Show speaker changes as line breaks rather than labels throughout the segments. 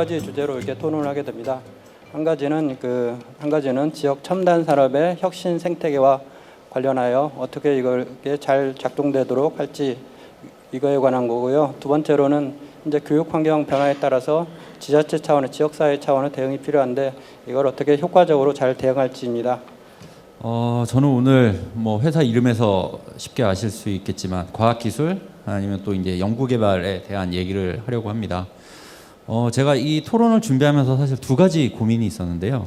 가지 주제로 이렇게 토론을 하게 됩니다. 한 가지는 지역 첨단 산업의 혁신 생태계와 관련하여 어떻게 이걸 잘 작동되도록 할지 이거에 관한 거고요. 두 번째로는 이제 교육 환경 변화에 따라서 지자체 차원의 지역사회 차원의 대응이 필요한데 이걸 어떻게 효과적으로 잘 대응할지입니다.
저는 오늘 뭐 회사 이름에서 쉽게 아실 수 있겠지만 과학기술 아니면 또 이제 연구개발에 대한 얘기를 하려고 합니다. 제가 이 토론을 준비하면서 사실 두 가지 고민이 있었는데요.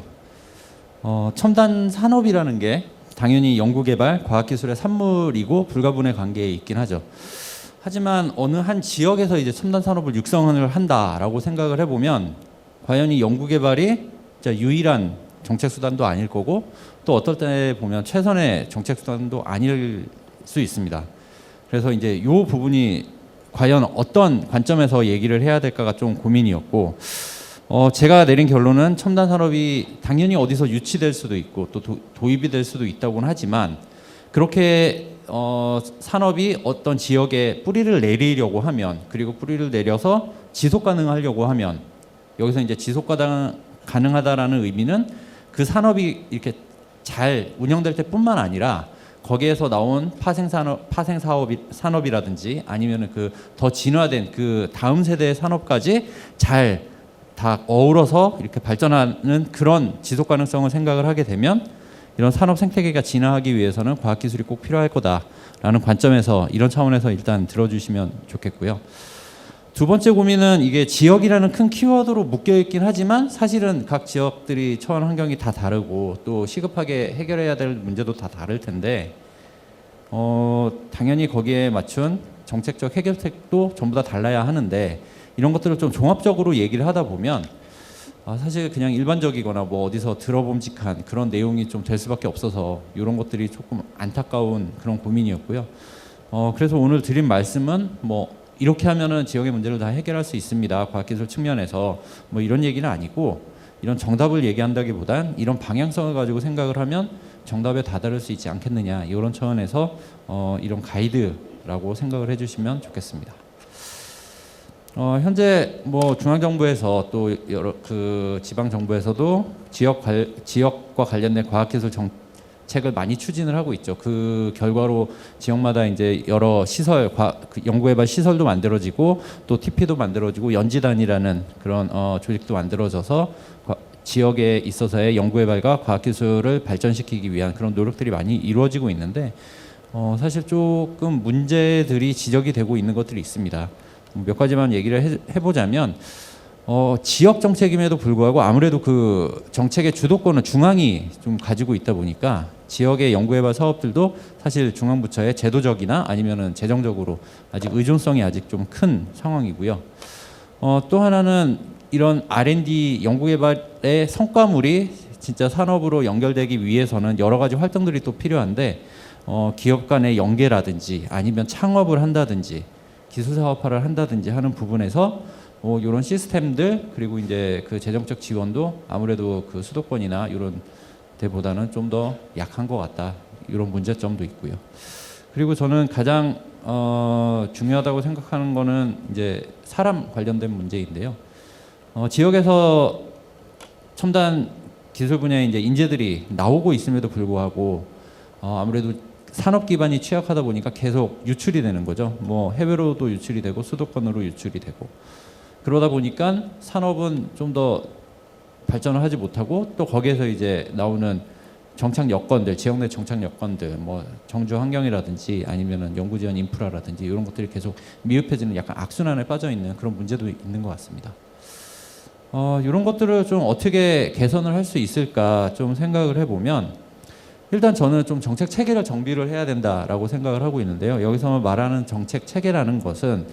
첨단 산업이라는 게 당연히 연구개발, 과학기술의 산물이고 불가분의 관계에 있긴 하죠. 하지만 어느 한 지역에서 이제 첨단 산업을 육성을 한다라고 생각을 해보면 과연 이 연구개발이 진짜 유일한 정책 수단도 아닐 거고 또 어떨 때 보면 최선의 정책 수단도 아닐 수 있습니다. 그래서 이제 이 부분이 과연 어떤 관점에서 얘기를 해야 될까가 좀 고민이었고 제가 내린 결론은 첨단 산업이 당연히 어디서 유치될 수도 있고 또 도입이 될 수도 있다고는 하지만 그렇게 산업이 어떤 지역에 뿌리를 내리려고 하면 그리고 뿌리를 내려서 지속 가능하려고 하면 여기서 이제 지속 가능하다라는 의미는 그 산업이 이렇게 잘 운영될 때뿐만 아니라 거기에서 나온 파생 산업이라든지 아니면은 그 더 진화된 그 다음 세대의 산업까지 잘 다 어우러서 이렇게 발전하는 그런 지속 가능성을 생각을 하게 되면 이런 산업 생태계가 진화하기 위해서는 과학기술이 꼭 필요할 거다라는 관점에서 이런 차원에서 일단 들어주시면 좋겠고요. 두 번째 고민은 이게 지역이라는 큰 키워드로 묶여 있긴 하지만 사실은 각 지역들이 처한 환경이 다 다르고 또 시급하게 해결해야 될 문제도 다 다를 텐데 당연히 거기에 맞춘 정책적 해결책도 전부 다 달라야 하는데 이런 것들을 좀 종합적으로 얘기를 하다 보면 사실 그냥 일반적이거나 뭐 어디서 들어봄직한 그런 내용이 좀 될 수밖에 없어서 이런 것들이 조금 안타까운 그런 고민이었고요. 그래서 오늘 드린 말씀은 뭐 이렇게 하면은 지역의 문제를 다 해결할 수 있습니다. 과학기술 측면에서 뭐 이런 얘기는 아니고 이런 정답을 얘기한다기보단 이런 방향성을 가지고 생각을 하면 정답에 다다를 수 있지 않겠느냐 이런 차원에서 이런 가이드라고 생각을 해주시면 좋겠습니다. 현재 뭐 중앙정부에서 또 여러 그 지방정부에서도 지역과 관련된 과학기술 정책을 많이 추진을 하고 있죠. 그 결과로 지역마다 이제 여러 시설, 연구개발 시설도 만들어지고 또 TP도 만들어지고 연지단이라는 그런 조직도 만들어져서 지역에 있어서의 연구개발과 과학기술을 발전시키기 위한 그런 노력들이 많이 이루어지고 있는데 사실 조금 문제들이 지적이 되고 있는 것들이 있습니다. 몇 가지만 얘기를 해보자면 지역 정책임에도 불구하고 아무래도 그 정책의 주도권은 중앙이 좀 가지고 있다 보니까 지역의 연구개발 사업들도 사실 중앙부처의 제도적이나 아니면은 재정적으로 아직 의존성이 아직 좀 큰 상황이고요. 또 하나는 이런 R&D 연구개발의 성과물이 진짜 산업으로 연결되기 위해서는 여러 가지 활동들이 또 필요한데 기업 간의 연계라든지 아니면 창업을 한다든지 기술 사업화를 한다든지 하는 부분에서 이런 시스템들 그리고 이제 그 재정적 지원도 아무래도 그 수도권이나 이런 데보다는 좀 더 약한 것 같다 이런 문제점도 있고요. 그리고 저는 가장 중요하다고 생각하는 거는 이제 사람 관련된 문제인데요. 지역에서 첨단 기술 분야의 이제 인재들이 나오고 있음에도 불구하고 아무래도 산업 기반이 취약하다 보니까 계속 유출이 되는 거죠. 뭐 해외로도 유출이 되고 수도권으로 유출이 되고 그러다 보니까 산업은 좀 더 발전을 하지 못하고 또 거기에서 이제 나오는 정착 여건들, 지역 내 정착 여건들, 뭐 정주 환경이라든지 아니면은 연구 지원 인프라라든지 이런 것들이 계속 미흡해지는 약간 악순환에 빠져 있는 그런 문제도 있는 것 같습니다. 이런 것들을 좀 어떻게 개선을 할 수 있을까 좀 생각을 해보면. 일단 저는 좀 정책 체계를 정비를 해야 된다라고 생각을 하고 있는데요. 여기서 말하는 정책 체계라는 것은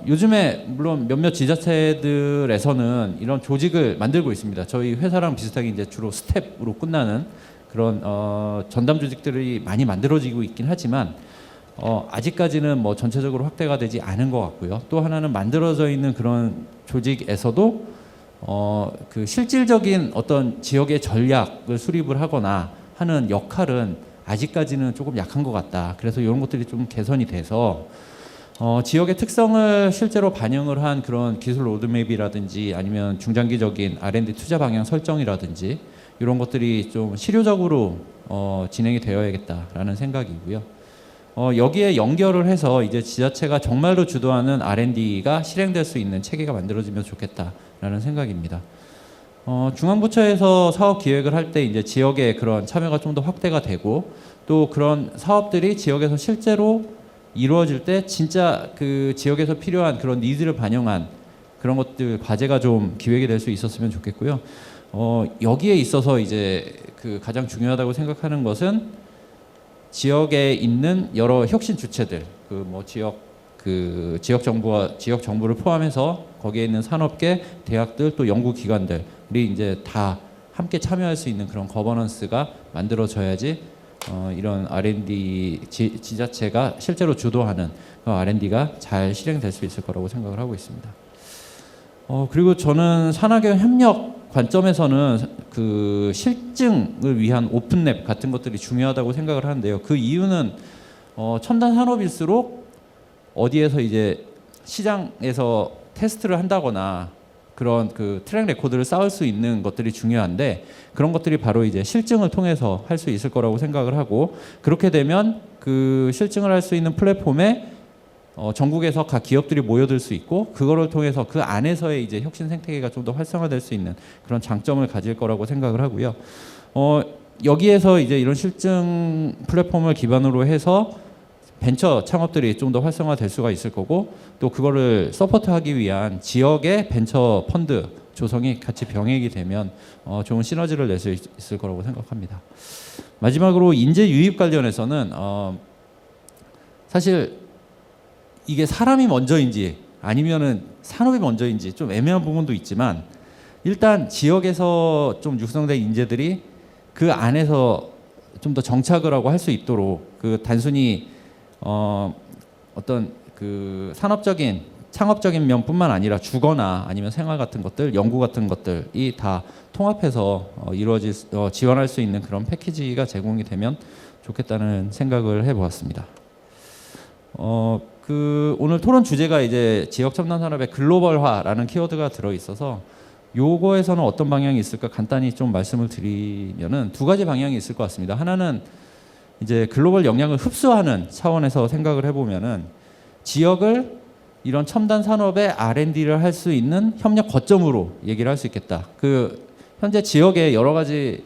요즘에 물론 몇몇 지자체들에서는 이런 조직을 만들고 있습니다. 저희 회사랑 비슷하게 이제 주로 스텝으로 끝나는 그런 전담 조직들이 많이 만들어지고 있긴 하지만 아직까지는 뭐 전체적으로 확대가 되지 않은 것 같고요. 또 하나는 만들어져 있는 그런 조직에서도 그 실질적인 어떤 지역의 전략을 수립을 하거나 하는 역할은 아직까지는 조금 약한 것 같다. 그래서 이런 것들이 좀 개선이 돼서 지역의 특성을 실제로 반영을 한 그런 기술 로드맵이라든지 아니면 중장기적인 R&D 투자 방향 설정이라든지 이런 것들이 좀 실효적으로 진행이 되어야겠다라는 생각이고요. 여기에 연결을 해서 이제 지자체가 정말로 주도하는 R&D가 실행될 수 있는 체계가 만들어지면 좋겠다라는 생각입니다. 중앙부처에서 사업 기획을 할 때 이제 지역의 그런 참여가 좀 더 확대가 되고 또 그런 사업들이 지역에서 실제로 이루어질 때 진짜 그 지역에서 필요한 그런 니즈를 반영한 그런 것들 과제가 좀 기획이 될 수 있었으면 좋겠고요. 여기에 있어서 이제 그 가장 중요하다고 생각하는 것은 지역에 있는 여러 혁신 주체들, 그 뭐 지역 정부와 지역 정부를 포함해서 거기에 있는 산업계, 대학들 또 연구기관들이 이제 다 함께 참여할 수 있는 그런 거버넌스가 만들어져야지 이런 R&D 지자체가 실제로 주도하는 R&D가 잘 실행될 수 있을 거라고 생각을 하고 있습니다. 그리고 저는 산학연 협력 관점에서는 그 실증을 위한 오픈랩 같은 것들이 중요하다고 생각을 하는데요. 그 이유는 첨단 산업일수록 어디에서 이제 시장에서 테스트를 한다거나 그런 그 트랙 레코드를 쌓을 수 있는 것들이 중요한데 그런 것들이 바로 이제 실증을 통해서 할 수 있을 거라고 생각을 하고 그렇게 되면 그 실증을 할 수 있는 플랫폼에 전국에서 각 기업들이 모여들 수 있고 그거를 통해서 그 안에서의 이제 혁신 생태계가 좀 더 활성화될 수 있는 그런 장점을 가질 거라고 생각을 하고요. 여기에서 이제 이런 실증 플랫폼을 기반으로 해서 벤처 창업들이 좀 더 활성화될 수가 있을 거고 또 그거를 서포트하기 위한 지역의 벤처 펀드 조성이 같이 병행이 되면 좋은 시너지를 낼 수 있을 거라고 생각합니다. 마지막으로 인재 유입 관련해서는 사실 이게 사람이 먼저인지 아니면은 산업이 먼저인지 좀 애매한 부분도 있지만 일단 지역에서 좀 육성된 인재들이 그 안에서 좀 더 정착을 하고 할 수 있도록 그 단순히 어떤 그 산업적인 창업적인 면뿐만 아니라 주거나 아니면 생활 같은 것들, 연구 같은 것들이 다 통합해서 지원할 수 있는 그런 패키지가 제공이 되면 좋겠다는 생각을 해보았습니다. 그 오늘 토론 주제가 이제 지역 첨단 산업의 글로벌화라는 키워드가 들어 있어서 요거에서는 어떤 방향이 있을까 간단히 좀 말씀을 드리면은 두 가지 방향이 있을 것 같습니다. 하나는 이제 글로벌 영향을 흡수하는 차원에서 생각을 해보면은 지역을 이런 첨단 산업의 R&D를 할 수 있는 협력 거점으로 얘기를 할 수 있겠다. 그 현재 지역에 여러 가지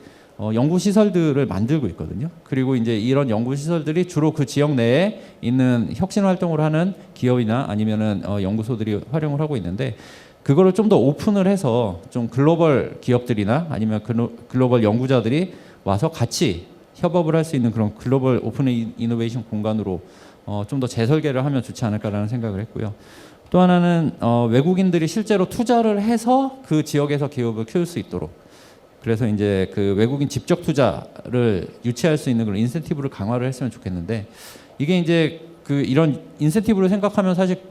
연구 시설들을 만들고 있거든요. 그리고 이제 이런 연구 시설들이 주로 그 지역 내에 있는 혁신 활동을 하는 기업이나 아니면은 연구소들이 활용을 하고 있는데 그거를 좀 더 오픈을 해서 좀 글로벌 기업들이나 아니면 글로벌 연구자들이 와서 같이 협업을 할 수 있는 그런 글로벌 오픈 이노베이션 공간으로 좀 더 재설계를 하면 좋지 않을까라는 생각을 했고요. 또 하나는 외국인들이 실제로 투자를 해서 그 지역에서 기업을 키울 수 있도록 그래서 이제 그 외국인 직접 투자를 유치할 수 있는 그런 인센티브를 강화를 했으면 좋겠는데 이게 이제 그 이런 인센티브를 생각하면 사실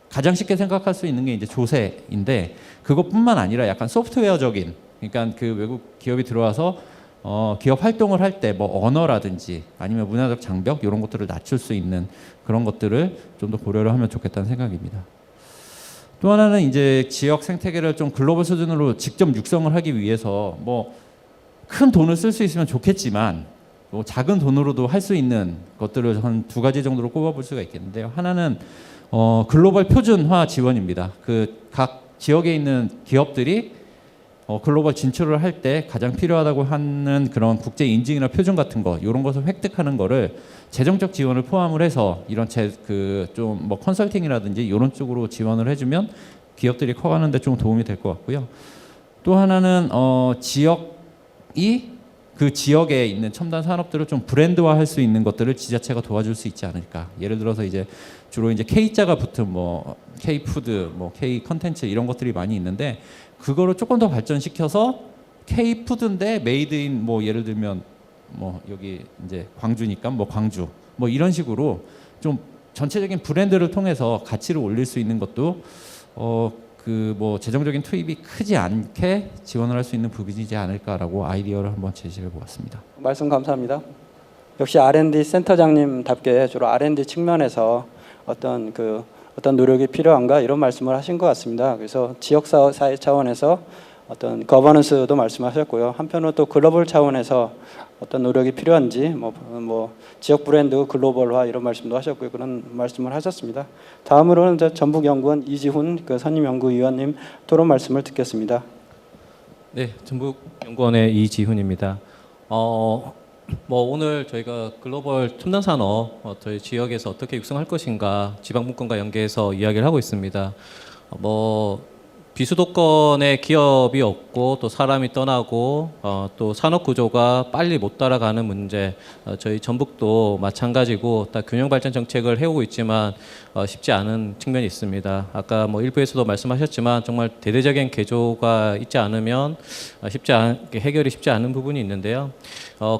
가장 쉽게 생각할 수 있는 게 이제 조세인데 그것뿐만 아니라 약간 소프트웨어적인 그러니까 그 외국 기업이 들어와서 기업 활동을 할 때 뭐 언어라든지 아니면 문화적 장벽 이런 것들을 낮출 수 있는 그런 것들을 좀 더 고려를 하면 좋겠다는 생각입니다. 또 하나는 이제 지역 생태계를 좀 글로벌 수준으로 직접 육성을 하기 위해서 뭐 큰 돈을 쓸 수 있으면 좋겠지만 뭐 작은 돈으로도 할 수 있는 것들을 한 두 가지 정도로 꼽아볼 수가 있겠는데요. 하나는 글로벌 표준화 지원입니다. 그 각 지역에 있는 기업들이 글로벌 진출을 할 때 가장 필요하다고 하는 그런 국제 인증이나 표준 같은 거 이런 것을 획득하는 거를 재정적 지원을 포함을 해서 이런 좀 뭐 컨설팅이라든지 이런 쪽으로 지원을 해주면 기업들이 커가는 데 좀 도움이 될 것 같고요. 또 하나는 지역이 그 지역에 있는 첨단 산업들을 좀 브랜드화할 수 있는 것들을 지자체가 도와줄 수 있지 않을까. 예를 들어서 이제 주로 이제 K자가 붙은 뭐 K푸드, 뭐 K 컨텐츠 이런 것들이 많이 있는데 그거를 조금 더 발전시켜서 K푸드인데 메이드인 뭐 예를 들면 뭐 여기 이제 광주니까 뭐 광주 뭐 이런 식으로 좀 전체적인 브랜드를 통해서 가치를 올릴 수 있는 것도 그 뭐 재정적인 투입이 크지 않게 지원을 할 수 있는 부분이지 않을까라고 아이디어를 한번 제시해 보았습니다.
말씀 감사합니다. 역시 R&D 센터장님답게 주로 R&D 측면에서 어떤 노력이 필요한가 이런 말씀을 하신 것 같습니다. 그래서 지역사회 차원에서 어떤 거버넌스도 말씀하셨고요. 한편으로 또 글로벌 차원에서 어떤 노력이 필요한지 뭐 지역 브랜드 글로벌화 이런 말씀도 하셨고요. 그런 말씀을 하셨습니다. 다음으로는 이제 전북연구원 이지훈 선임연구위원님 토론 말씀을 듣겠습니다.
네, 전북연구원의 이지훈입니다. 오늘 저희가 글로벌 첨단 산업 저희 지역에서 어떻게 육성할 것인가 지방분권과 연계해서 이야기를 하고 있습니다. 비수도권의 기업이 없고 또 사람이 떠나고 또 산업 구조가 빨리 못 따라가는 문제, 저희 전북도 마찬가지고 딱 균형 발전 정책을 해오고 있지만 쉽지 않은 측면이 있습니다. 아까 일부에서도 말씀하셨지만 정말 대대적인 개조가 있지 않으면 해결이 쉽지 않은 부분이 있는데요.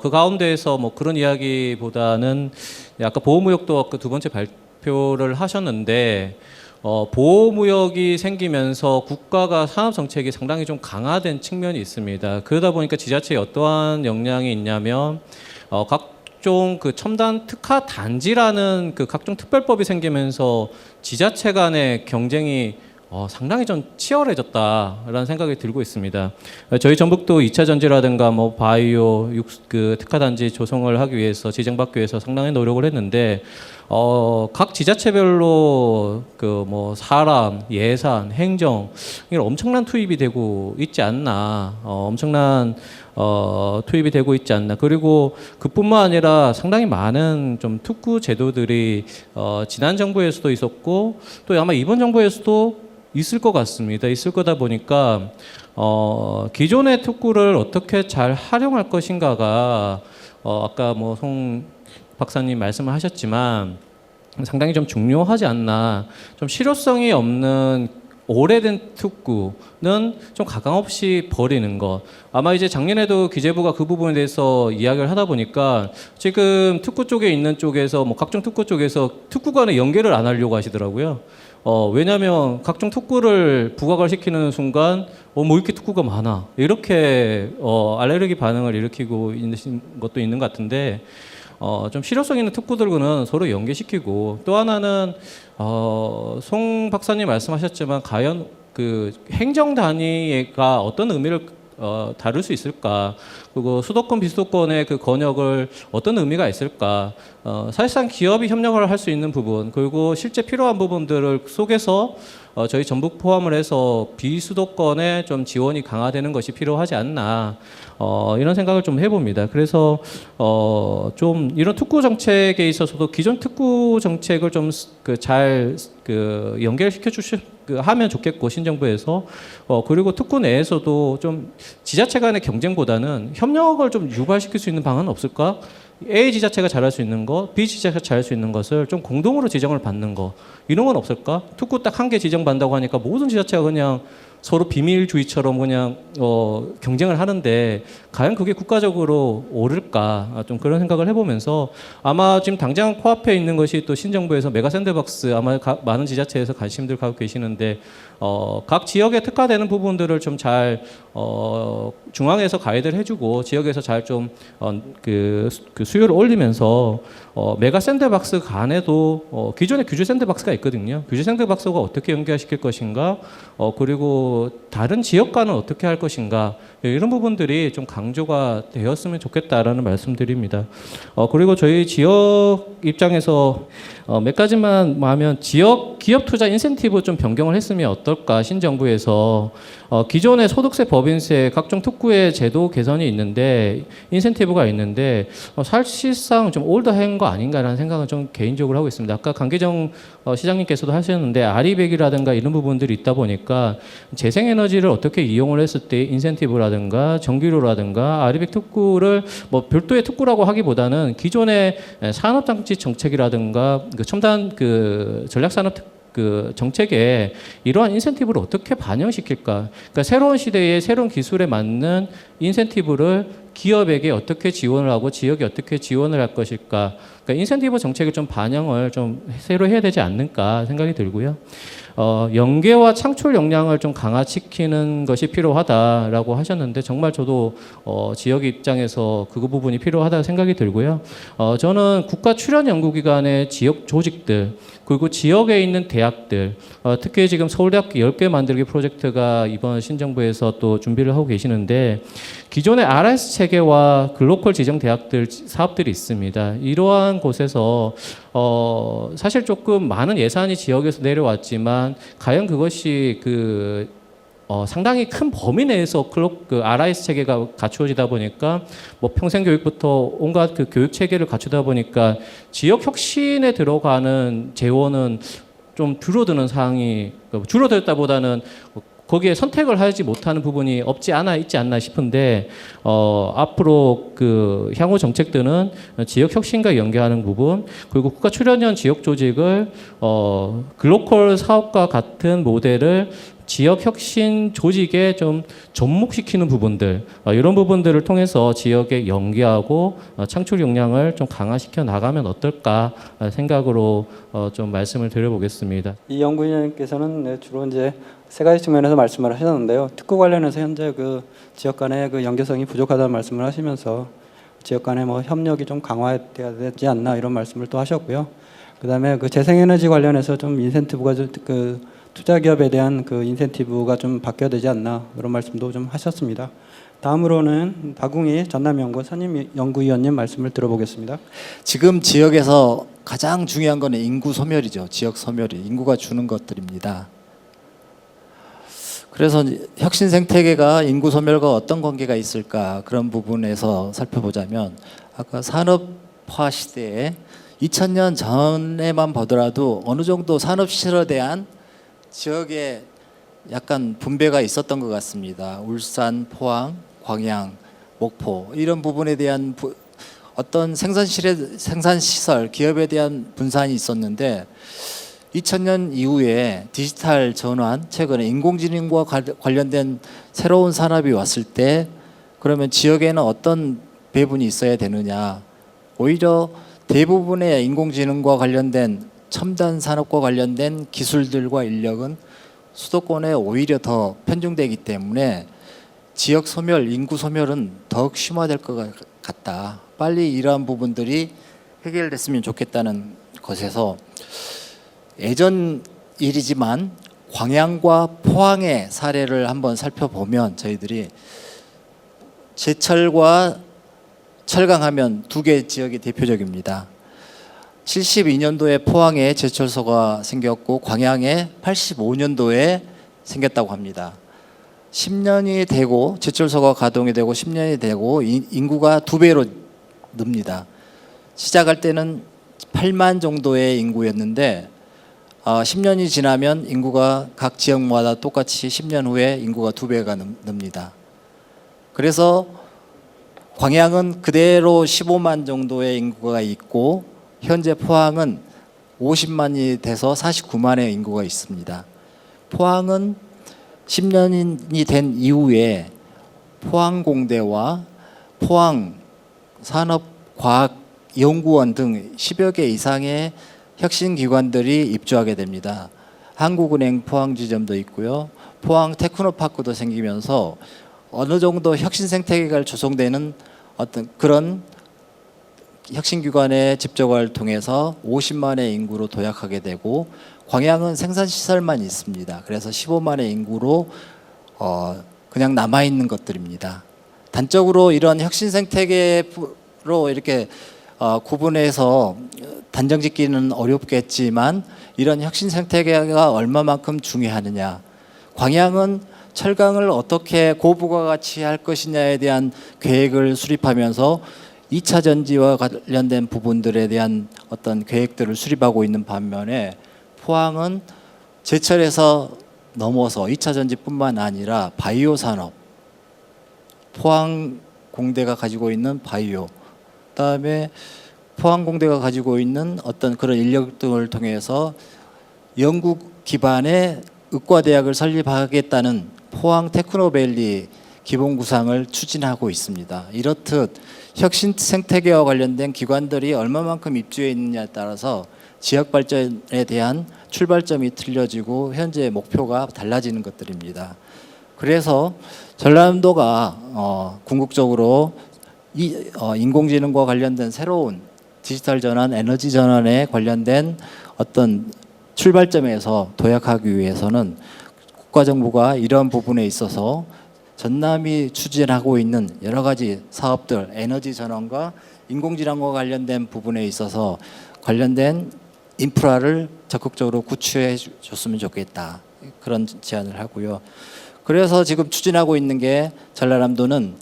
그 가운데에서 그런 이야기보다는 아까 보호무역도 아까 두 번째 발표를 하셨는데. 보호무역이 생기면서 국가가 산업 정책이 상당히 좀 강화된 측면이 있습니다. 그러다 보니까 지자체에 어떠한 역량이 있냐면 각종 그 첨단 특화 단지라는 그 각종 특별법이 생기면서 지자체 간의 경쟁이 상당히 좀 치열해졌다라는 생각이 들고 있습니다. 저희 전북도 2차 전지라든가 바이오, 특화 단지 조성을 하기 위해서 지정받기 위해서 상당히 노력을 했는데 각 지자체별로 사람, 예산, 행정 이런 엄청난 투입이 되고 있지 않나, 투입이 되고 있지 않나. 그리고 그뿐만 아니라 상당히 많은 좀 특구 제도들이 지난 정부에서도 있었고 또 아마 이번 정부에서도 있을 것 같습니다. 있을 거다 보니까 기존의 특구를 어떻게 잘 활용할 것인가가 아까 송 박사님 말씀을 하셨지만 상당히 좀 중요하지 않나. 좀 실효성이 없는 오래된 특구는 좀 가감없이 버리는 것. 아마 이제 작년에도 기재부가 그 부분에 대해서 이야기를 하다 보니까 지금 특구 쪽에 있는 쪽에서 각종 특구 쪽에서 특구 간의 연계를 안 하려고 하시더라고요. 왜냐하면 각종 특구를 부각을 시키는 순간 이렇게 특구가 많아 이렇게 알레르기 반응을 일으키고 있는 것도 있는 것 같은데 좀 실효성 있는 특구들과는 서로 연계시키고 또 하나는 송 박사님 말씀하셨지만 과연 그 행정 단위가 어떤 의미를 다룰 수 있을까? 그리고 수도권 비수도권의 그 권역을 어떤 의미가 있을까? 사실상 기업이 협력을 할 수 있는 부분 그리고 실제 필요한 부분들을 속에서 저희 전북 포함을 해서 비수도권에 좀 지원이 강화되는 것이 필요하지 않나 이런 생각을 좀 해봅니다. 그래서 좀 이런 특구 정책에 있어서도 기존 특구 정책을 좀 잘 연결시켜 하면 좋겠고 신정부에서 그리고 특구 내에서도 좀 지자체 간의 경쟁보다는 협력을 좀 유발시킬 수 있는 방안은 없을까? A 지자체가 잘할 수 있는 거, B 지자체가 잘할 수 있는 것을 좀 공동으로 지정을 받는 거 이런 건 없을까? 특구 딱 한 개 지정받는다고 하니까 모든 지자체가 그냥 서로 비밀주의처럼 그냥 경쟁을 하는데 과연 그게 국가적으로 옳을까 좀 그런 생각을 해보면서 아마 지금 당장 코앞에 있는 것이 또 신정부에서 메가 샌드박스 아마 많은 지자체에서 관심들 갖고 계시는데 각 지역에 특화되는 부분들을 좀 잘 중앙에서 가이드를 해주고 지역에서 잘 좀 그 수요를 올리면서 메가 샌드박스 간에도 기존에 규제 샌드박스가 있거든요. 규제 샌드박스가 어떻게 연계시킬 것인가 그리고 다른 지역과는 어떻게 할 것인가 이런 부분들이 좀 강조가 되었으면 좋겠다라는 말씀드립니다. 그리고 저희 지역 입장에서 몇 가지만 하면 지역 기업 투자 인센티브 좀 변경을 했으면 어떨까 신정부에서 기존의 소득세 법인세 각종 특구의 제도 개선이 있는데 인센티브가 있는데 사실상 좀 올드한 거 아닌가라는 생각은 좀 개인적으로 하고 있습니다. 아까 강기정 시장님께서도 하셨는데 아리백이라든가 이런 부분들이 있다 보니까 재생에너지를 어떻게 이용을 했을 때 인센티브라든가 전기료라든가 아리백 특구를 별도의 특구라고 하기보다는 기존의 산업장치 정책이라든가 그 첨단 그 전략산업 그 정책에 이러한 인센티브를 어떻게 반영시킬까? 그러니까 새로운 시대의 새로운 기술에 맞는 인센티브를 기업에게 어떻게 지원을 하고 지역이 어떻게 지원을 할 것일까. 그러니까 인센티브 정책을 좀 반영을 좀 새로 해야 되지 않을까 생각이 들고요. 연계와 창출 역량을 좀 강화시키는 것이 필요하다라고 하셨는데 정말 저도 지역 입장에서 그 부분이 필요하다 생각이 들고요. 저는 국가 출연 연구기관의 지역 조직들 그리고 지역에 있는 대학들 특히 지금 서울대학교 10개 만들기 프로젝트가 이번 신정부에서 또 준비를 하고 계시는데 기존의 RS 체계와 글로컬 지정 대학들 사업들이 있습니다. 이러한 곳에서 사실 조금 많은 예산이 지역에서 내려왔지만 과연 그것이 상당히 큰 범위 내에서 RIS 체계가 갖추어지다 보니까 뭐 평생 교육부터 온갖 그 교육 체계를 갖추다 보니까 지역 혁신에 들어가는 재원은 좀 줄어드는 상황이 줄어들었다보다는 거기에 선택을 하지 못하는 부분이 없지 않아 있지 않나 싶은데 앞으로 그 향후 정책들은 지역 혁신과 연계하는 부분 그리고 국가 출연형 지역 조직을 글로컬 사업과 같은 모델을 지역 혁신 조직에 좀 접목시키는 부분들 이런 부분들을 통해서 지역에 연계하고 창출 역량을 좀 강화시켜 나가면 어떨까 생각으로 좀 말씀을 드려보겠습니다.
이 연구위원님께서는 주로 이제 세 가지 측면에서 말씀을 하셨는데요. 특구 관련해서 현재 그 지역 간의 그 연계성이 부족하다는 말씀을 하시면서 지역 간의 뭐 협력이 좀 강화돼야 되지 않나 이런 말씀을 또 하셨고요. 그다음에 그 재생에너지 관련해서 좀 인센티브가 그 투자 기업에 대한 그 인센티브가 좀 바뀌어야 되지 않나 그런 말씀도 좀 하셨습니다. 다음으로는 박웅희 전남연구원 선임 연구위원님 말씀을 들어보겠습니다.
지금 지역에서 가장 중요한 거는 인구 소멸이죠. 지역 소멸이 인구가 주는 것들입니다. 그래서 혁신 생태계가 인구 소멸과 어떤 관계가 있을까 그런 부분에서 살펴보자면 아까 산업화 시대에 2000년 전에만 보더라도 어느 정도 산업 시설에 대한 지역에 약간 분배가 있었던 것 같습니다. 울산, 포항, 광양, 목포 이런 부분에 대한 어떤 생산시설, 기업에 대한 분산이 있었는데 2000년 이후에 디지털 전환, 최근에 인공지능과 관련된 새로운 산업이 왔을 때 그러면 지역에는 어떤 배분이 있어야 되느냐. 오히려 대부분의 인공지능과 관련된 첨단 산업과 관련된 기술들과 인력은 수도권에 오히려 더 편중되기 때문에 지역 소멸, 인구 소멸은 더욱 심화될 것 같다. 빨리 이러한 부분들이 해결됐으면 좋겠다는 것에서 예전 일이지만 광양과 포항의 사례를 한번 살펴보면 저희들이 제철과 철강하면 두 개 지역이 대표적입니다. 72년도에 포항에 제철소가 생겼고 광양에 85년도에 생겼다고 합니다. 10년이 되고 제철소가 가동이 되고 10년이 되고 인구가 2배로 늡니다. 시작할 때는 8만 정도의 인구였는데 10년이 지나면 인구가 각 지역마다 똑같이 10년 후에 인구가 2배가 늡니다. 그래서 광양은 그대로 15만 정도의 인구가 있고 현재 포항은 50만이 돼서 49만의 인구가 있습니다. 포항은 10년이 된 이후에 포항공대와 포항산업과학연구원 등 10여 개 이상의 혁신기관들이 입주하게 됩니다. 한국은행 포항지점도 있고요. 포항 테크노파크도 생기면서 어느 정도 혁신생태계가 조성되는 어떤 그런 혁신기관의 집적을 통해서 50만의 인구로 도약하게 되고 광양은 생산시설만 있습니다. 그래서 15만의 인구로 그냥 남아있는 것들입니다. 단적으로 이런 혁신생태계로 이렇게 구분해서 단정짓기는 어렵겠지만 이런 혁신생태계가 얼마만큼 중요하느냐. 광양은 철강을 어떻게 고부가가치 할 것이냐에 대한 계획을 수립하면서 2차 전지와 관련된 부분들에 대한 어떤 계획들을 수립하고 있는 반면에 포항은 제철에서 넘어서 2차 전지뿐만 아니라 바이오 산업, 포항 공대가 가지고 있는 바이오, 그다음에 포항 공대가 가지고 있는 어떤 그런 인력 등을 통해서 연구 기반의 의과대학을 설립하겠다는 포항 테크노밸리 기본 구상을 추진하고 있습니다. 이렇듯 혁신 생태계와 관련된 기관들이 얼마만큼 입주해 있느냐에 따라서 지역 발전에 대한 출발점이 틀려지고 현재 목표가 달라지는 것들입니다. 그래서 전라남도가 궁극적으로 인공지능과 관련된 새로운 디지털 전환, 에너지 전환에 관련된 어떤 출발점에서 도약하기 위해서는 국가정부가 이러한 부분에 있어서 전남이 추진하고 있는 여러 가지 사업들, 에너지 전환과 인공지능과 관련된 부분에 있어서 관련된 인프라를 적극적으로 구축해 줬으면 좋겠다. 그런 제안을 하고요. 그래서 지금 추진하고 있는 게 전라남도는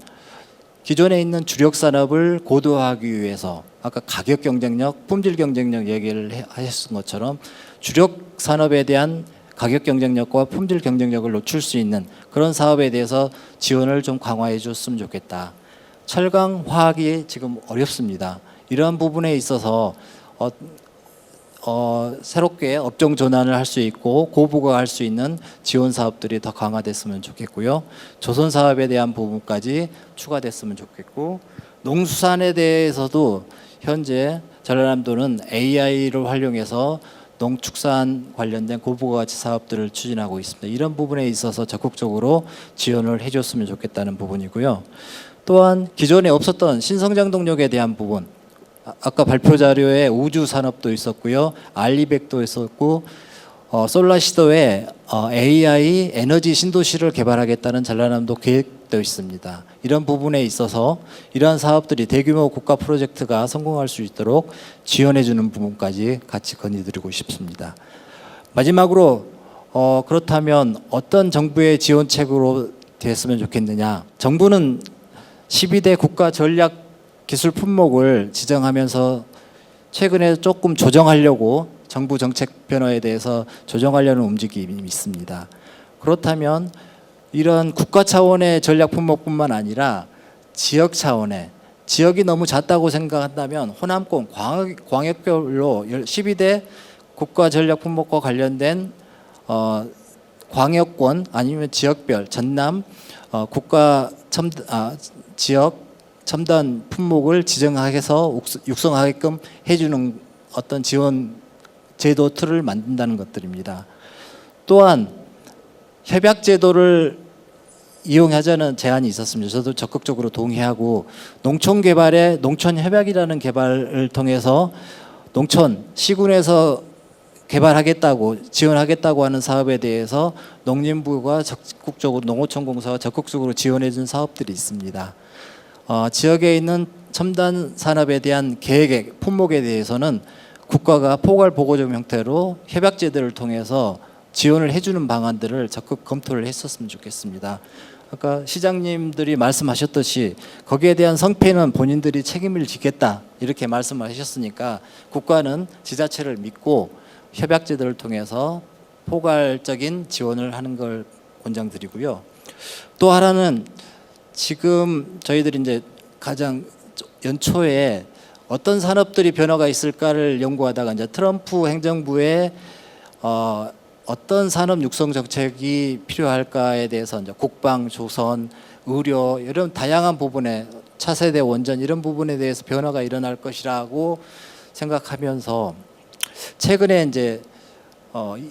기존에 있는 주력 산업을 고도화하기 위해서 아까 가격 경쟁력, 품질 경쟁력 얘기를 하셨던 것처럼 주력 산업에 대한 가격 경쟁력과 품질 경쟁력을 놓칠 수 있는 그런 사업에 대해서 지원을 좀 강화해 줬으면 좋겠다. 철강, 화학이 지금 어렵습니다. 이러한 부분에 있어서 새롭게 업종 전환을 할 수 있고 고부가할 수 있는 지원 사업들이 더 강화됐으면 좋겠고요. 조선 사업에 대한 부분까지 추가됐으면 좋겠고, 농수산에 대해서도 현재 전라남도는 AI를 활용해서 농축산 관련된 고부가가치 사업들을 추진하고 있습니다. 이런 부분에 있어서 적극적으로 지원을 해줬으면 좋겠다는 부분이고요. 또한 기존에 없었던 신성장 동력에 대한 부분, 아까 발표 자료에 우주 산업도 있었고요, 알리백도 있었고, 솔라시도에 AI 에너지 신도시를 개발하겠다는 전라남도 계획도 있습니다. 이런 부분에 있어서 이러한 사업들이 대규모 국가 프로젝트가 성공할 수 있도록 지원해주는 부분까지 같이 건의드리고 싶습니다. 마지막으로 그렇다면 어떤 정부의 지원책으로 됐으면 좋겠느냐? 정부는 12대 국가 전략 기술 품목을 지정하면서 최근에 조금 조정하려고 정부 정책 변화에 대해서 조정하려는 움직임이 있습니다. 그렇다면 이런 국가 차원의 전략 품목뿐만 아니라 지역 차원의, 지역이 너무 작다고 생각한다면 호남권, 광역별로 12대 국가 전략 품목과 관련된 광역권 아니면 지역별, 전남 국가 지역 첨단 품목을 지정해서 육성하게끔 해주는 어떤 지원 제도 틀을 만든다는 것들입니다. 또한 협약 제도를 이용하자는 제안이 있었습니다. 저도 적극적으로 동의하고, 농촌 개발에 농촌 협약이라는 개발을 통해서 농촌 시군에서 개발하겠다고 지원하겠다고 하는 사업에 대해서 농림부가 적극적으로 농어촌공사가 적극적으로 지원해 준 사업들이 있습니다. 지역에 있는 첨단 산업에 대한 계획, 품목에 대해서는 국가가 포괄 보고적 형태로 협약 제도를 통해서 지원을 해주는 방안들을 적극 검토를 했었으면 좋겠습니다. 아까 시장님들이 말씀하셨듯이 거기에 대한 성패는 본인들이 책임을 지겠다 이렇게 말씀하셨으니까 국가는 지자체를 믿고 협약 제도를 통해서 포괄적인 지원을 하는 걸 권장드리고요. 또 하나는 지금 저희들이 이제 가장 연초에 어떤 산업들이 변화가 있을까를 연구하다가 이제 트럼프 행정부의 어떤 산업 육성 정책이 필요할까에 대해서 이제 국방, 조선, 의료 이런 다양한 부분에 차세대 원전 이런 부분에 대해서 변화가 일어날 것이라고 생각하면서 최근에 이제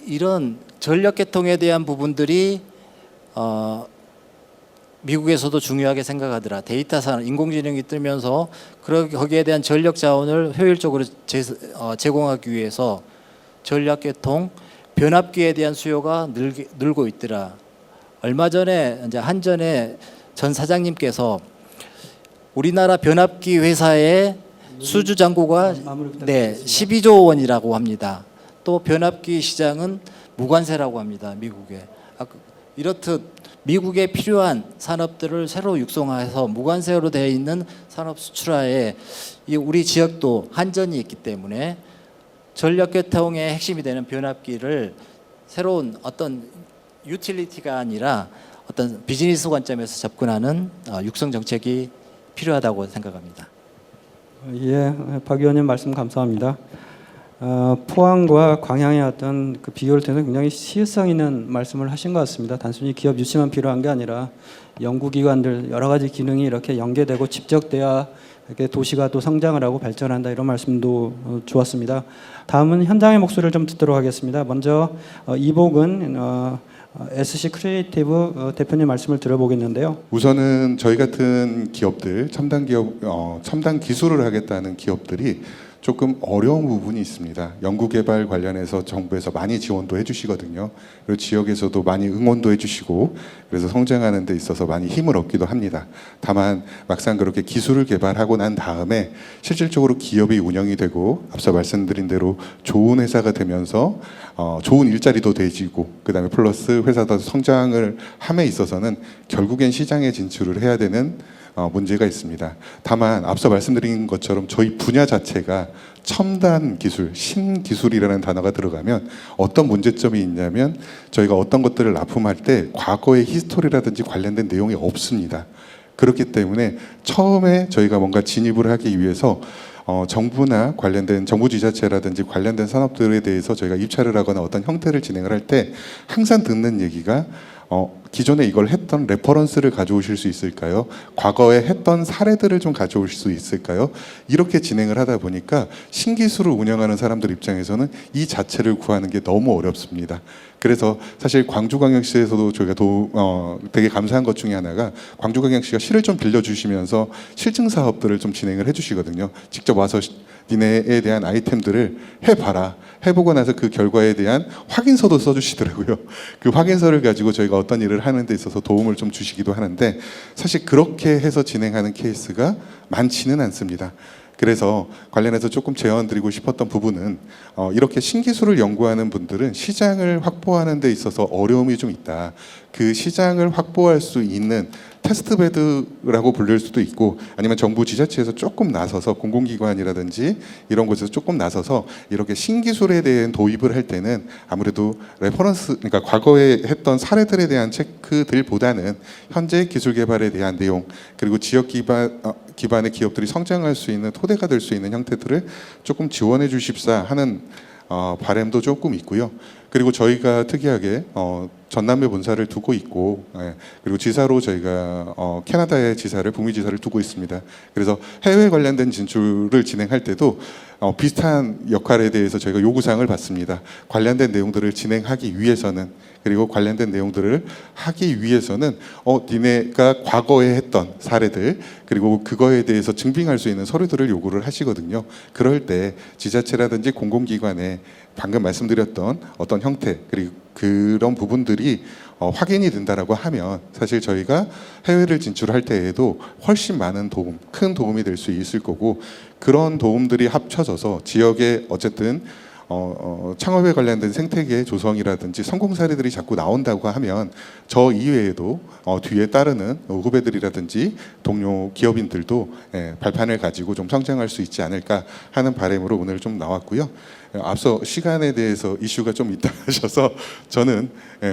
이런 전력 개통에 대한 부분들이 미국에서도 중요하게 생각하더라. 데이터 산업, 인공지능이 뜨면서 거기에 대한 전력 자원을 효율적으로 제공하기 위해서 전력 개통, 변압기에 대한 수요가 늘고 있더라. 얼마 전에 이제 한전의 전 사장님께서 우리나라 변압기 회사의 수주 잔고가 12조 원이라고 합니다. 또 변압기 시장은 무관세라고 합니다. 미국에. 이렇듯 미국에 필요한 산업들을 새로 육성해서 무관세로 되어 있는 산업 수출하에 우리 지역도 한전이 있기 때문에 전력 개통의 핵심이 되는 변압기를 새로운 어떤 유틸리티가 아니라 어떤 비즈니스 관점에서 접근하는 육성 정책이 필요하다고 생각합니다.
예, 박 의원님 말씀 감사합니다. 포항과 광양의 어떤 그 비교를 통해서 굉장히 시의성 있는 말씀을 하신 것 같습니다. 단순히 기업 유치만 필요한 게 아니라 연구기관들 여러 가지 기능이 이렇게 연계되고 집적돼야 이렇게 도시가 또 성장을 하고 발전한다, 이런 말씀도 좋았습니다. 다음은 현장의 목소리를 좀 듣도록 하겠습니다. 먼저 이복은 SC 크리에이티브 대표님 말씀을 들어보겠는데요.
우선은 저희 같은 기업들, 첨단 기업, 첨단 기술을 하겠다는 기업들이 조금 어려운 부분이 있습니다. 연구개발 관련해서 정부에서 많이 지원도 해주시거든요. 그리고 지역에서도 많이 응원도 해주시고, 그래서 성장하는 데 있어서 많이 힘을 얻기도 합니다. 다만 막상 그렇게 기술을 개발하고 난 다음에 실질적으로 기업이 운영이 되고, 앞서 말씀드린 대로 좋은 회사가 되면서 좋은 일자리도 되지고, 그 다음에 플러스 회사도 성장을 함에 있어서는 결국엔 시장에 진출을 해야 되는 문제가 있습니다. 다만 앞서 말씀드린 것처럼 저희 분야 자체가 첨단 기술, 신기술이라는 단어가 들어가면 어떤 문제점이 있냐면, 저희가 어떤 것들을 납품할 때 과거의 히스토리라든지 관련된 내용이 없습니다. 그렇기 때문에 처음에 저희가 뭔가 진입을 하기 위해서 정부나 관련된 정부 지자체라든지 관련된 산업들에 대해서 저희가 입찰을 하거나 어떤 형태를 진행을 할 때 항상 듣는 얘기가 기존에 이걸 했던 레퍼런스를 가져오실 수 있을까요? 과거에 했던 사례들을 좀 가져올 수 있을까요? 이렇게 진행을 하다 보니까 신기술을 운영하는 사람들 입장에서는 이 자체를 구하는 게 너무 어렵습니다. 그래서 사실 광주광역시에서도 저희가 되게 감사한 것 중에 하나가, 광주광역시가 시를 좀 빌려주시면서 실증 사업들을 좀 진행을 해주시거든요. 직접 와서 니네에 대한 아이템들을 해봐라. 해보고 나서 그 결과에 대한 확인서도 써주시더라고요. 그 확인서를 가지고 저희가 어떤 일을 하는 데 있어서 도움을 좀 주시기도 하는데, 사실 그렇게 해서 진행하는 케이스가 많지는 않습니다. 그래서 관련해서 조금 제언드리고 싶었던 부분은, 이렇게 신기술을 연구하는 분들은 시장을 확보하는 데 있어서 어려움이 좀 있다. 그 시장을 확보할 수 있는 테스트베드라고 불릴 수도 있고, 아니면 정부 지자체에서 조금 나서서, 공공기관이라든지 이런 곳에서 조금 나서서 이렇게 신기술에 대한 도입을 할 때는 아무래도 레퍼런스, 그러니까 과거에 했던 사례들에 대한 체크들보다는 현재 기술 개발에 대한 내용, 그리고 지역 기반의 기업들이 성장할 수 있는 토대가 될 수 있는 형태들을 조금 지원해 주십사 하는 바람도 조금 있고요. 그리고 저희가 특이하게 전남에 본사를 두고 있고, 그리고 지사로 저희가 캐나다의 지사를, 북미 지사를 두고 있습니다. 그래서 해외 관련된 진출을 진행할 때도 비슷한 역할에 대해서 저희가 요구사항을 받습니다. 관련된 내용들을 진행하기 위해서는, 그리고 관련된 내용들을 하기 위해서는 니네가 과거에 했던 사례들, 그리고 그거에 대해서 증빙할 수 있는 서류들을 요구를 하시거든요. 그럴 때 지자체라든지 공공기관에 방금 말씀드렸던 어떤 형태, 그리고 그런 부분들이 확인이 된다라고 하면, 사실 저희가 해외를 진출할 때에도 훨씬 많은 도움, 큰 도움이 될 수 있을 거고, 그런 도움들이 합쳐져서 지역에 어쨌든 창업에 관련된 생태계 조성이라든지 성공 사례들이 자꾸 나온다고 하면, 저 이외에도 뒤에 따르는 후배들이라든지 동료 기업인들도 발판을 가지고 좀 성장할 수 있지 않을까 하는 바람으로 오늘 좀 나왔고요. 앞서 시간에 대해서 이슈가 좀 있다 하셔서 저는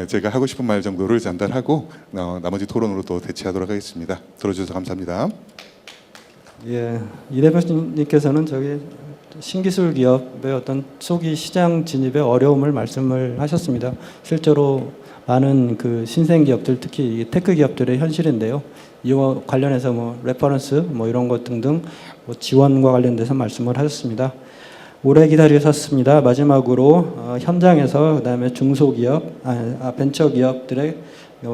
제가 하고 싶은 말 정도를 전달하고 나머지 토론으로 또 대체하도록 하겠습니다. 들어주셔서 감사합니다.
예, 이 대표님께서는 신기술 기업의 어떤 초기 시장 진입의 어려움을 말씀을 하셨습니다. 실제로 많은 그 신생 기업들, 특히 테크 기업들의 현실인데요. 이와 관련해서 레퍼런스 이런 것 등등 지원과 관련돼서 말씀을 하셨습니다. 오래 기다리셨습니다. 마지막으로 현장에서, 그다음에 중소기업, 벤처기업들의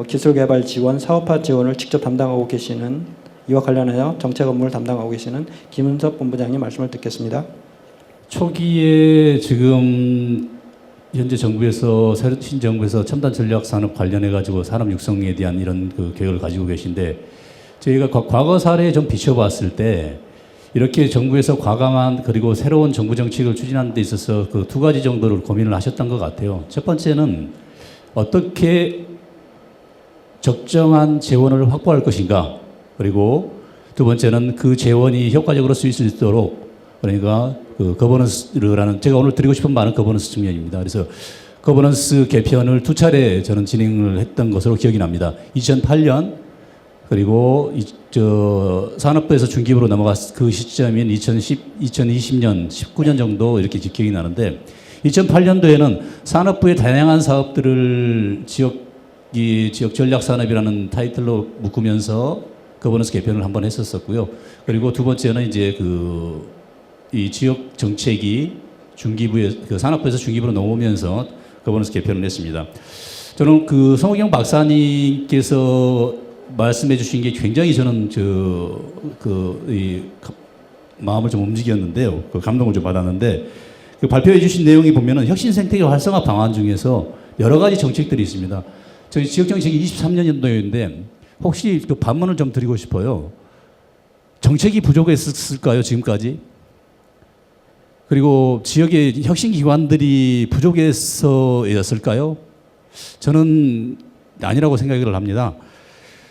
기술 개발 지원, 사업화 지원을 직접 담당하고 계시는, 이와 관련하여 정책 업무를 담당하고 계시는 김은섭 본부장님 말씀을 듣겠습니다.
초기에 지금 현재 정부에서, 신정부에서 첨단 전략 산업 관련해 가지고 산업 육성에 대한 이런 그 계획을 가지고 계신데, 저희가 과거 사례에 좀 비춰봤을 때 이렇게 정부에서 과감한, 그리고 새로운 정부 정책을 추진하는 데 있어서 그 두 가지 정도를 고민을 하셨던 것 같아요. 첫 번째는 어떻게 적정한 재원을 확보할 것인가, 그리고 두 번째는 그 재원이 효과적으로 쓰일 수 있도록, 그러니까 그 거버넌스라는, 제가 오늘 드리고 싶은 말은 거버넌스 측면입니다. 그래서 거버넌스 개편을 두 차례 저는 진행을 했던 것으로 기억이 납니다. 2008년 그리고 산업부에서 중기부로 넘어갔 그 시점인 2020년, 19년 정도 이렇게 기억이 나는데 2008년도에는 산업부의 다양한 사업들을 지역 전략 산업이라는 타이틀로 묶으면서 거버넌스 개편을 한번 했었었고요. 그리고 두 번째는 이제 이 지역 정책이 산업부에서 중기부로 넘어오면서 거버넌스 개편을 했습니다. 저는 성호경 박사님께서 말씀해 주신 게 굉장히 저는 마음을 좀 움직였는데요. 감동을 좀 받았는데 발표해 주신 내용이 보면은 혁신 생태계 활성화 방안 중에서 여러 가지 정책들이 있습니다. 저희 지역 정책이 23년도인데 혹시 반문을 좀 드리고 싶어요. 정책이 부족했을까요, 지금까지? 그리고 지역의 혁신 기관들이 부족해서였을까요? 저는 아니라고 생각을 합니다.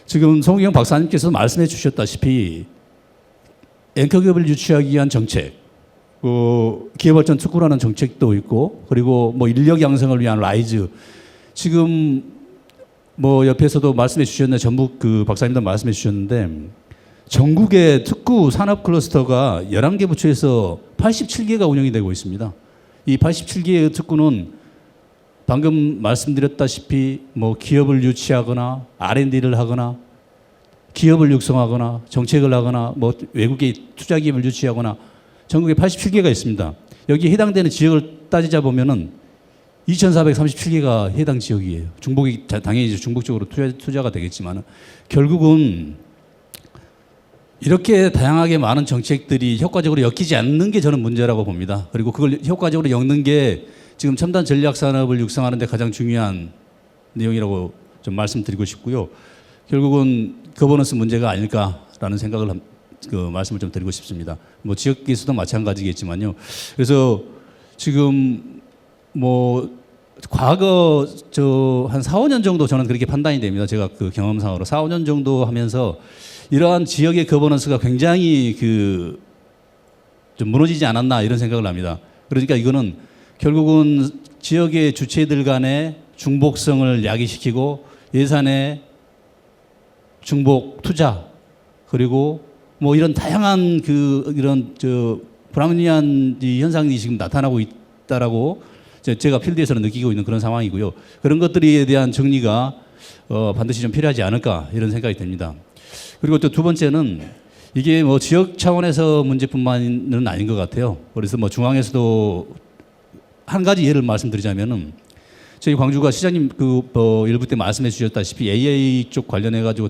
지금 송기경 박사님께서 말씀해 주셨다시피 앵커기업을 유치하기 위한 정책, 기업발전 특구라는 정책도 있고, 그리고 인력 양성을 위한 라이즈, 지금 옆에서도 말씀해 주셨는데, 전북 박사님도 말씀해 주셨는데, 전국의 특구 산업 클러스터가 11개 부처에서 87개가 운영이 되고 있습니다. 이 87개의 특구는 방금 말씀드렸다시피 기업을 유치하거나 R&D를 하거나 기업을 육성하거나 정책을 하거나 외국의 투자 기업을 유치하거나 전국에 87개가 있습니다. 여기에 해당되는 지역을 따지자 보면은 2,437개가 해당 지역이에요. 중복이 당연히 중복적으로 투자가 되겠지만 결국은 이렇게 다양하게 많은 정책들이 효과적으로 엮이지 않는 게 저는 문제라고 봅니다. 그리고 그걸 효과적으로 엮는 게 지금 첨단 전략 산업을 육성하는 데 가장 중요한 내용이라고 좀 말씀드리고 싶고요. 결국은 거버넌스 문제가 아닐까라는 생각을 말씀을 좀 드리고 싶습니다. 지역에서도 마찬가지겠지만요. 그래서 지금 과거 한 4, 5년 정도 저는 그렇게 판단이 됩니다. 제가 경험상으로 4, 5년 정도 하면서 이러한 지역의 거버넌스가 굉장히 좀 무너지지 않았나 이런 생각을 합니다. 그러니까 이거는 결국은 지역의 주체들 간의 중복성을 야기시키고 예산의 중복 투자 그리고 이런 다양한 이런 불합리한 현상이 지금 나타나고 있다라고 제가 필드에서는 느끼고 있는 그런 상황이고요. 그런 것들에 대한 정리가 반드시 좀 필요하지 않을까 이런 생각이 듭니다. 그리고 또 두 번째는 이게 지역 차원에서 문제뿐만은 아닌 것 같아요. 그래서 중앙에서도 한 가지 예를 말씀드리자면은 저희 광주가 시장님 일부 때 말씀해 주셨다시피 AI 쪽 관련해 가지고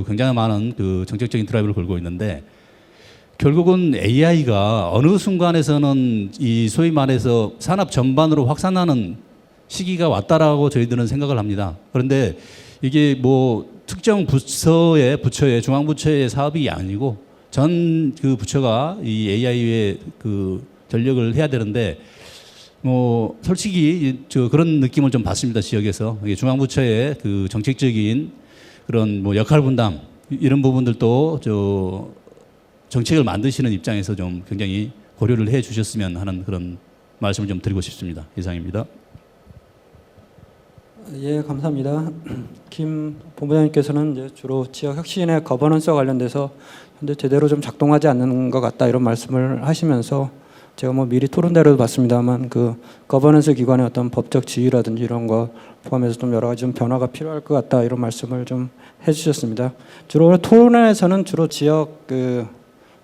굉장히 많은 정책적인 드라이브를 걸고 있는데 결국은 AI가 어느 순간에서는 이 소위 말해서 산업 전반으로 확산하는 시기가 왔다라고 저희들은 생각을 합니다. 그런데 이게 특정 부처의 중앙부처의 사업이 아니고 전 부처가 이 AI에 전력을 해야 되는데 솔직히 그런 느낌을 좀 받습니다. 지역에서 중앙부처의 정책적인 그런 역할 분담 이런 부분들도 정책을 만드시는 입장에서 좀 굉장히 고려를 해 주셨으면 하는 그런 말씀을 좀 드리고 싶습니다. 이상입니다.
예, 감사합니다. 김 본부장님께서는 이제 주로 지역 혁신의 거버넌스와 관련돼서 현재 제대로 좀 작동하지 않는 것 같다 이런 말씀을 하시면서 제가 미리 토론대로도 봤습니다만 거버넌스 기관의 어떤 법적 지위라든지 이런 거 포함해서 좀 여러 가지 좀 변화가 필요할 것 같다 이런 말씀을 좀 해주셨습니다. 주로 토론에서는 주로 지역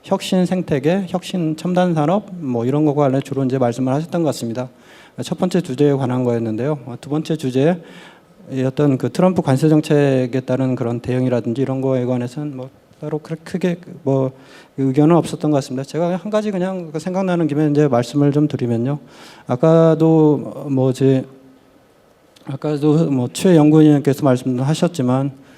혁신 생태계, 혁신 첨단 산업 이런 거와 관련 주로 이제 말씀을 하셨던 것 같습니다. 첫 번째 주제에 관한 거였는데요. 두 번째 주제 어떤 트럼프 관세 정책에 따른 그런 대응이라든지 이런 거에 관해서는 따로 그렇게 크게 의견은 없었던 것 같습니다. 제가 한 가지 그냥 생각나는 김에 이제 말씀을 좀 드리면요. 아까도 최 연구위원께서 말씀하셨지만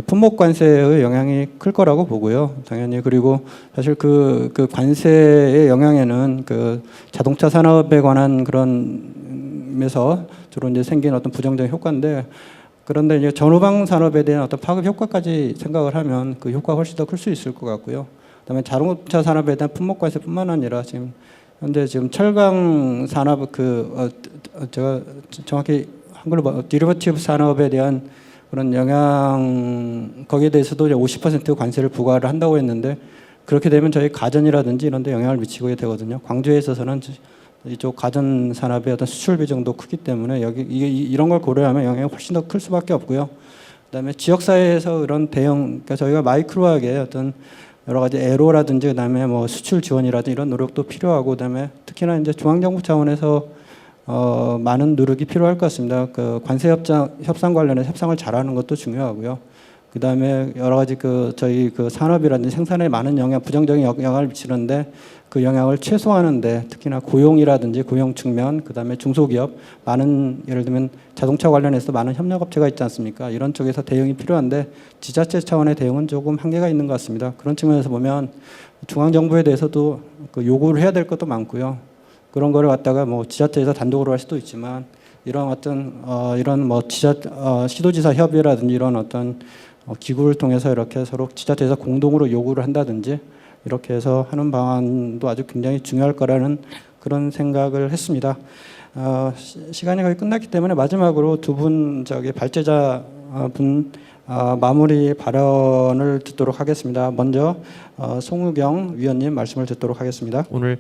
품목 관세의 영향이 클 거라고 보고요. 당연히 그리고 사실 그 관세의 영향에는 자동차 산업에 관한 그런면서 주로 이제 생긴 어떤 부정적인 효과인데 그런데 이제 전후방 산업에 대한 어떤 파급 효과까지 생각을 하면 그 효과가 훨씬 더 클 수 있을 것 같고요. 그다음에 자동차 산업에 대한 품목 관세뿐만 아니라 현재 철강 산업 제가 정확히 한글로 디리버티브 산업에 대한 그런 영향 거기에 대해서도 이제 50% 관세를 부과를 한다고 했는데 그렇게 되면 저희 가전이라든지 이런 데 영향을 미치게 되거든요. 광주에 있어서는 이쪽 가전 산업의 어떤 수출 비중도 크기 때문에 여기 이런 걸 고려하면 영향이 훨씬 더 클 수밖에 없고요. 그다음에 지역 사회에서 이런 대형 그러니까 저희가 마이크로하게 어떤 여러 가지 애로라든지 그다음에 뭐 수출 지원이라든지 이런 노력도 필요하고 그다음에 특히나 이제 중앙정부 차원에서 많은 노력이 필요할 것 같습니다. 그 관세 협상 관련해서 협상을 잘하는 것도 중요하고요. 그다음에 여러 가지 그 저희 그 산업이라든지 생산에 많은 영향, 부정적인 영향을 미치는데 그 영향을 최소화하는데 특히나 고용이라든지 고용 측면, 그다음에 중소기업 많은 예를 들면 자동차 관련해서 많은 협력업체가 있지 않습니까? 이런 쪽에서 대응이 필요한데 지자체 차원의 대응은 조금 한계가 있는 것 같습니다. 그런 측면에서 보면 중앙 정부에 대해서도 그 요구를 해야 될 것도 많고요. 그런 거를 갖다가 뭐 지자체에서 단독으로 할 수도 있지만 이런 어떤 이런 뭐 시도지사 협의라든지 이런 어떤 기구를 통해서 이렇게 서로 지자체에서 공동으로 요구를 한다든지 이렇게 해서 하는 방안도 아주 굉장히 중요할 거라는 그런 생각을 했습니다. 시간이 거의 끝났기 때문에 마지막으로 두 분 발제자 분 마무리 발언을 듣도록 하겠습니다. 먼저 송우경 위원님 말씀을 듣도록 하겠습니다.
오늘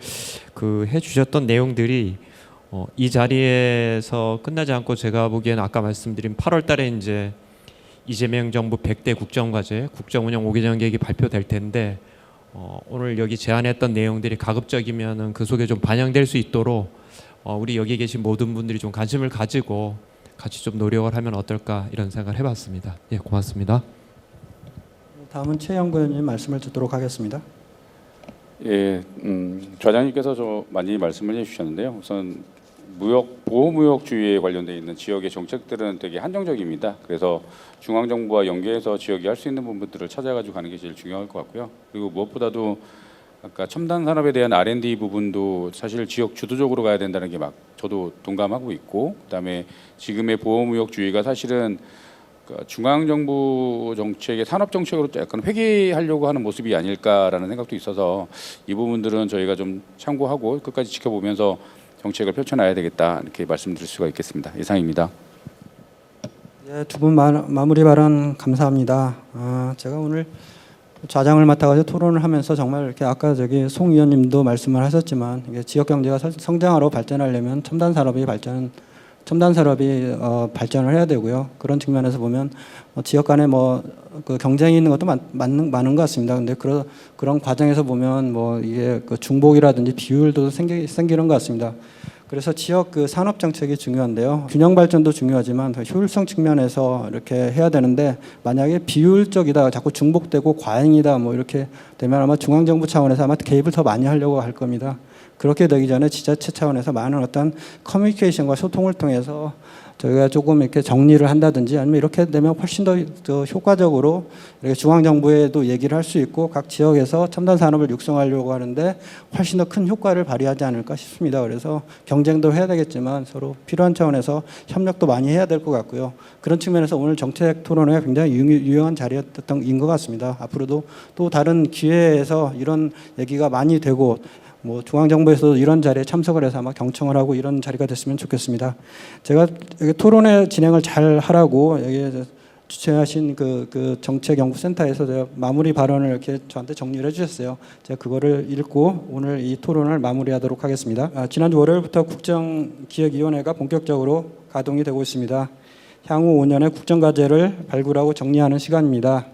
그 해주셨던 내용들이 이 자리에서 끝나지 않고 제가 보기에는 아까 말씀드린 8월달에 이제 이재명 정부 100대 국정과제, 국정운영 5개년 계획이 발표될 텐데 오늘 여기 제안했던 내용들이 가급적이면은 그 속에 좀 반영될 수 있도록 우리 여기 계신 모든 분들이 좀 관심을 가지고 같이 좀 노력을 하면 어떨까 이런 생각을 해봤습니다. 예, 고맙습니다.
다음은 최영구 의원님 말씀을 듣도록 하겠습니다.
예, 좌장님께서 좀 많이 말씀을 해주셨는데요. 우선 보호무역주의에 관련되어 있는 지역의 정책들은 되게 한정적입니다. 그래서 중앙정부와 연계해서 지역이 할 수 있는 부분들을 찾아가지고 가는 게 제일 중요할 것 같고요. 그리고 무엇보다도 아까 첨단 산업에 대한 R&D 부분도 사실 지역 주도적으로 가야 된다는 게 막 저도 동감하고 있고, 그다음에 지금의 보호무역주의가 사실은 중앙정부 정책의 산업 정책으로 약간 회귀하려고 하는 모습이 아닐까라는 생각도 있어서 이 부분들은 저희가 좀 참고하고 끝까지 지켜보면서 정책을 펼쳐놔야 되겠다 이렇게 말씀드릴 수가 있겠습니다. 이상입니다.
네, 두 분 마무리 발언 감사합니다. 제가 오늘 좌장을 맡아가지고 토론을 하면서 정말 이렇게 아까 송 의원님도 말씀을 하셨지만 이게 지역 경제가 성장하러 발전하려면 첨단 산업이 발전을 해야 되고요. 그런 측면에서 보면 지역 간에 그 경쟁이 있는 것도 많은 것 같습니다. 근데 그런 과정에서 보면 이게 그 중복이라든지 비효율도 생기는 것 같습니다. 그래서 지역 그 산업 정책이 중요한데요. 균형 발전도 중요하지만 더 효율성 측면에서 이렇게 해야 되는데 만약에 비효율적이다, 자꾸 중복되고 과잉이다 이렇게 되면 아마 중앙정부 차원에서 아마 개입을 더 많이 하려고 할 겁니다. 그렇게 되기 전에 지자체 차원에서 많은 어떤 커뮤니케이션과 소통을 통해서 저희가 조금 이렇게 정리를 한다든지 아니면 이렇게 되면 훨씬 더 효과적으로 이렇게 중앙정부에도 얘기를 할 수 있고 각 지역에서 첨단 산업을 육성하려고 하는데 훨씬 더 큰 효과를 발휘하지 않을까 싶습니다. 그래서 경쟁도 해야 되겠지만 서로 필요한 차원에서 협력도 많이 해야 될 것 같고요. 그런 측면에서 오늘 정책 토론회가 굉장히 유용한 자리였던 것 같습니다. 앞으로도 또 다른 기회에서 이런 얘기가 많이 되고 중앙정부에서도 이런 자리에 참석을 해서 아마 경청을 하고 이런 자리가 됐으면 좋겠습니다. 제가 여기 토론회 진행을 잘 하라고 여기 주최하신 그 정책연구센터에서 제가 마무리 발언을 이렇게 저한테 정리를 해주셨어요. 제가 그거를 읽고 오늘 이 토론을 마무리하도록 하겠습니다. 지난주 월요일부터 국정기획위원회가 본격적으로 가동이 되고 있습니다. 향후 5년의 국정과제를 발굴하고 정리하는 시간입니다.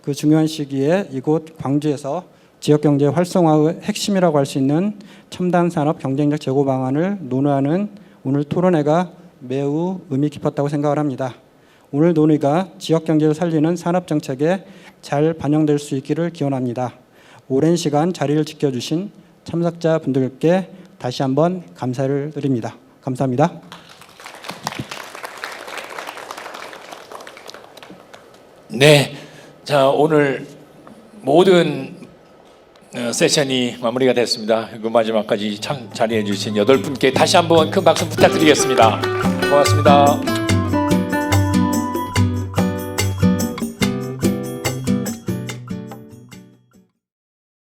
그 중요한 시기에 이곳 광주에서 지역경제 활성화의 핵심이라고 할 수 있는 첨단 산업 경쟁력 제고 방안을 논의하는 오늘 토론회가 매우 의미 깊었다고 생각을 합니다. 오늘 논의가 지역경제를 살리는 산업정책에 잘 반영될 수 있기를 기원합니다. 오랜 시간 자리를 지켜주신 참석자분들께 다시 한번 감사를 드립니다. 감사합니다.
네, 자 오늘 모든 세션이 마무리가 됐습니다. 그 마지막까지 참 자리해 주신 8분께 다시 한번 큰 박수 부탁드리겠습니다. 고맙습니다.